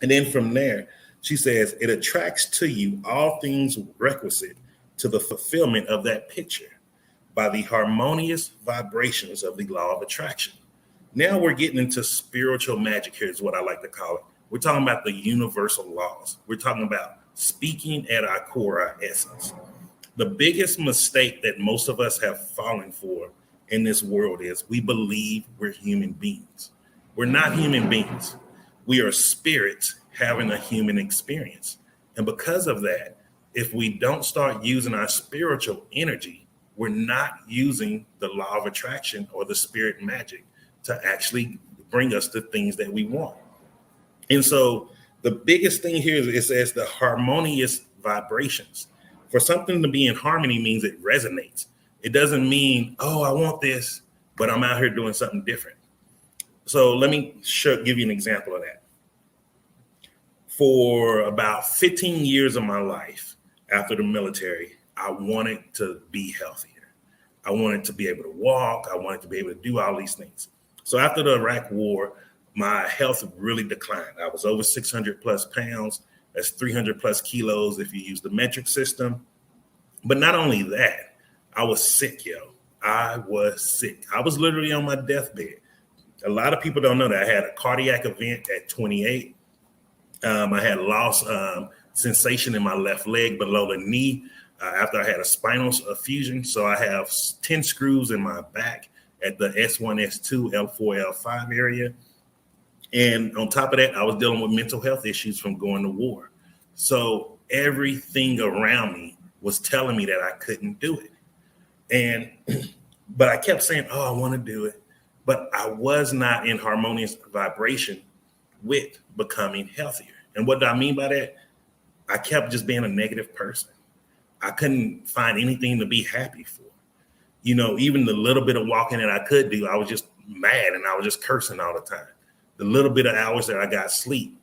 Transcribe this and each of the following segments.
And then from there, she says, it attracts to you all things requisite to the fulfillment of that picture by the harmonious vibrations of the law of attraction. Now we're getting into spiritual magic here, is what I like to call it. We're talking about the universal laws. We're talking about speaking at our core, our essence. The biggest mistake that most of us have fallen for in this world is we believe we're human beings. We're not human beings. We are spirits having a human experience. And because of that, if we don't start using our spiritual energy, we're not using the law of attraction or the spirit magic to actually bring us the things that we want. And so the biggest thing here is it says the harmonious vibrations. For something to be in harmony means it resonates. It doesn't mean, oh, I want this, but I'm out here doing something different. So let me give you an example of that. For about 15 years of my life after the military, I wanted to be healthier. I wanted to be able to walk. I wanted to be able to do all these things. So after the Iraq war, my health really declined. I was over 600 plus pounds. That's 300 plus kilos if you use the metric system. But not only that, I was sick, yo. I was sick. I was literally on my deathbed. A lot of people don't know that I had a cardiac event at 28. I had lost sensation in my left leg below the knee after I had a spinal fusion. So I have 10 screws in my back at the S1, S2, L4, L5 area. And on top of that, I was dealing with mental health issues from going to war. So everything around me was telling me that I couldn't do it. But I kept saying, oh, I want to do it. But I was not in harmonious vibration with becoming healthier. And what do I mean by that? I kept just being a negative person. I couldn't find anything to be happy for. You know, even the little bit of walking that I could do, I was just mad and I was just cursing all the time. The little bit of hours that I got sleep,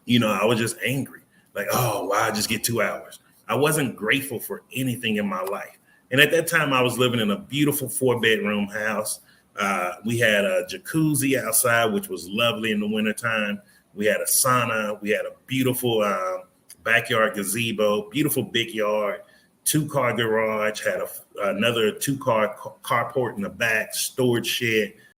you know, I was just angry. Like, oh, why I just get 2 hours? I wasn't grateful for anything in my life. And at that time, I was living in a beautiful 4-bedroom house. We had a jacuzzi outside, which was lovely in the wintertime. We had a sauna. We had a beautiful backyard gazebo, beautiful big yard, 2-car garage, had another 2-car carport in the back, storage shed.